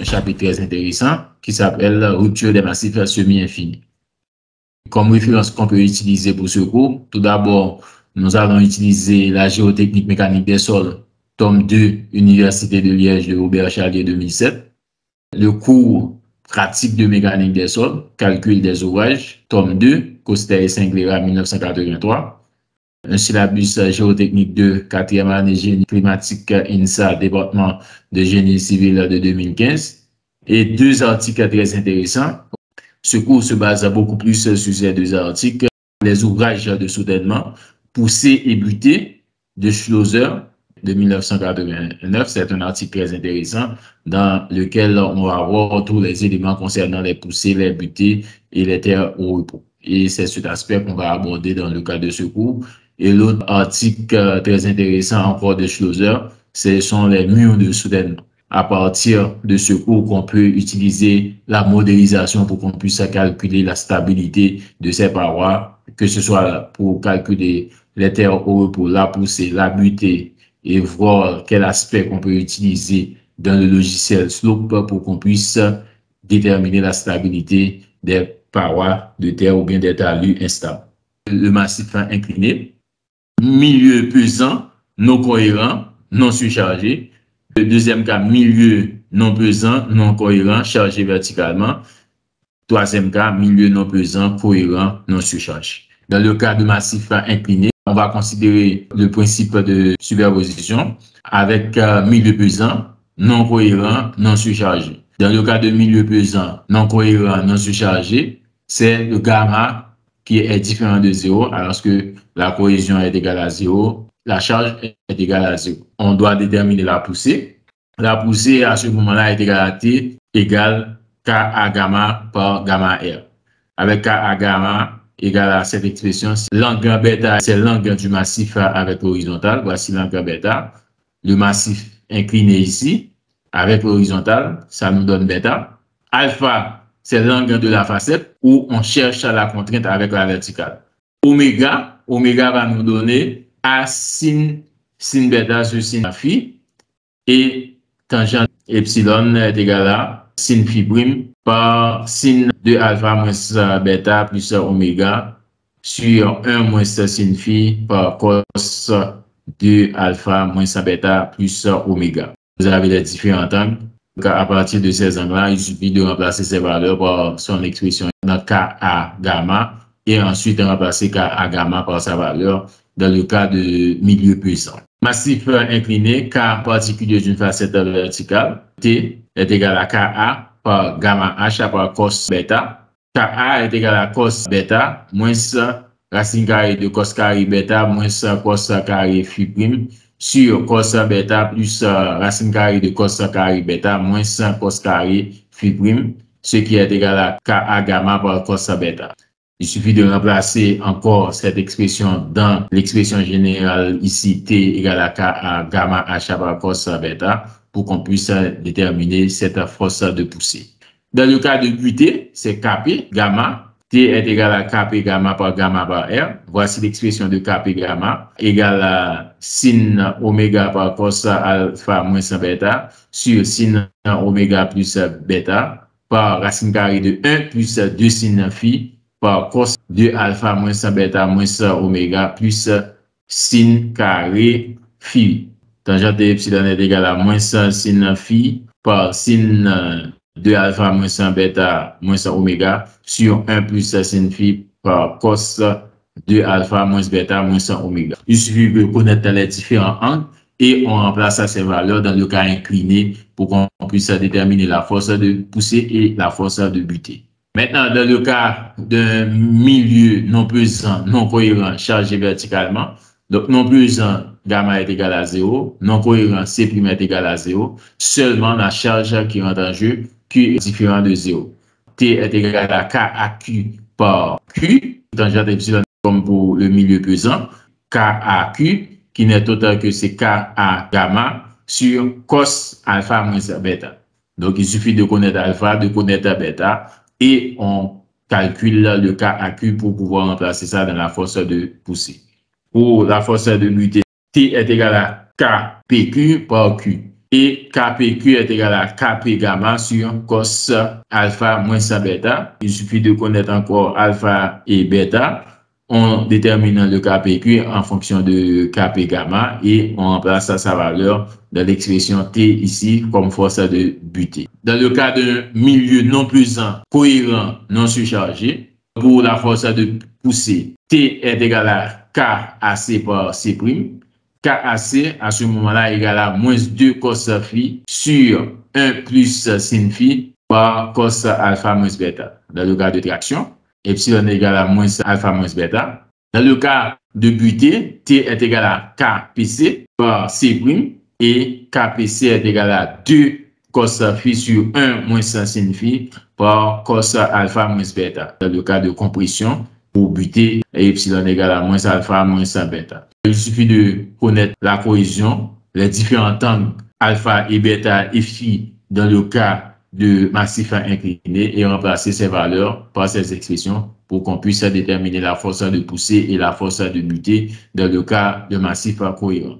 chapitre très intéressant qui s'appelle Rupture des massifs semi-infinis. Comme référence qu'on peut utiliser pour ce cours, tout d'abord, nous allons utiliser la géotechnique mécanique des sols, tome 2, Université de Liège de Robert Charlier 2007. Le cours pratique de mécanique des sols, calcul des ouvrages, tome 2, Coster et Singlera 1983. Un syllabus géotechnique 2, 4e année génie climatique INSA, département de génie civil de 2015. Et 2 articles très intéressants. Ce cours se base beaucoup plus sur ces 2 articles. Les ouvrages de soutènement, Poussée et Butée de Schlosser de 1989. C'est un article très intéressant dans lequel on va voir tous les éléments concernant les poussées, les butées et les terres au repos. Et c'est cet aspect qu'on va aborder dans le cadre de ce cours. Et l'autre article très intéressant encore de Schlosser, ce sont les murs de soutènement. À partir de ce cours qu'on peut utiliser la modélisation pour qu'on puisse calculer la stabilité de ces parois, que ce soit pour calculer les terres au repos, la poussée, la butée, et voir quel aspect qu'on peut utiliser dans le logiciel Slope pour qu'on puisse déterminer la stabilité des parois de terre ou bien des talus instables. Le massif incliné, milieu pesant, non cohérent, non surchargé. Le deuxième cas, milieu non pesant, non cohérent, chargé verticalement. Troisième cas, milieu non pesant, cohérent, non surchargé. Dans le cas de massif incliné, on va considérer le principe de superposition avec milieu pesant, non cohérent, non surchargé. Dans le cas de milieu pesant, non cohérent, non surchargé, c'est le gamma qui est différent de 0, alors que la cohésion est égale à 0, la charge est égale à 0. On doit déterminer la poussée. La poussée, à ce moment-là, est égale à T égale Ka gamma par gamma R. Avec Ka gamma égale à cette expression, l'angle bêta, c'est l'angle du massif avec l'horizontale. Voici l'angle bêta. Le massif incliné ici, avec l'horizontale, ça nous donne bêta. Alpha, c'est l'angle de la facette où on cherche la contrainte avec la verticale. Oméga, oméga va nous donner A sin bêta sur sin phi. Et tangente epsilon est égal à sin phi prime par sin de alpha moins bêta plus oméga sur 1 moins sin phi par cos de alpha moins bêta plus oméga. Vous avez les différents angles. À partir de ces angles-là, il suffit de remplacer ces valeurs par son expression dans Ka gamma et ensuite remplacer Ka gamma par sa valeur dans le cas de milieu pesant. Massif incliné, K particulier d'une facette verticale, T est égal à Ka par gamma H par cos bêta. Ka est égal à cos bêta moins racine carrée de cos carré bêta moins cos carré phi prime sur cos bêta plus racine carrée de cos carré bêta moins cos carré phi prime, ce qui est égal à Ka gamma par cos bêta. Il suffit de remplacer encore cette expression dans l'expression générale ici, T égale à K gamma H par cos bêta, pour qu'on puisse déterminer cette force de poussée. Dans le cas de butée, c'est Kp gamma, T est égal à Kp gamma par R. Voici l'expression de Kp gamma égale à sin oméga par cos alpha moins bêta sur sin oméga plus bêta par racine carrée de 1 plus 2 sin phi par cos de alpha moins bêta moins oméga plus sin carré phi. Tangente epsilon est égal à moins sin phi par sin de alpha moins bêta moins oméga sur 1 plus sin phi par cos de alpha moins bêta moins oméga. Il suffit de connaître les différents angles et on remplace ces valeurs dans le cas incliné pour qu'on puisse déterminer la force de poussée et la force de butée. Maintenant, dans le cas d'un milieu non pesant, non cohérent, chargé verticalement, donc non pesant, gamma est égal à 0, non cohérent, C' est égal à 0, seulement la charge qui rentre en jeu, Q est différent de 0. T est égal à KAQ par Q, tangente epsilon comme pour le milieu pesant, KAQ, qui n'est autre que c'est KA gamma sur cos alpha moins bêta. Donc, il suffit de connaître alpha, de connaître bêta, et on calcule le KAQ pour pouvoir remplacer ça dans la force de poussée. Pour la force de butée, T est égal à KPQ par Q. et KPQ est égal à KP gamma sur cos alpha moins sa bêta. Il suffit de connaître encore alpha et bêta en déterminant le KPQ en fonction de KP gamma et on remplace sa valeur dans l'expression T ici comme force de butée. Dans le cas d'un milieu non pesant, cohérent, non surchargé, pour la force de poussée, T est égal à KAC par C'. KAC à ce moment-là est égal à moins 2 cos phi sur 1 plus sin phi par cos alpha moins bêta. Dans le cas de traction, epsilon est égal à moins alpha moins bêta. Dans le cas de butée, T est égal à KPC par C' et KPC est égal à 2 cos phi sur 1 moins sin phi par cos alpha moins bêta. Dans le cas de compression, pour butée, epsilon est égal à moins alpha moins bêta. Il suffit de connaître la cohésion, les différents angles alpha et bêta et phi dans le cas de massif incliné et remplacer ces valeurs par ces expressions pour qu'on puisse déterminer la force de poussée et la force de butée dans le cas de massif cohérent.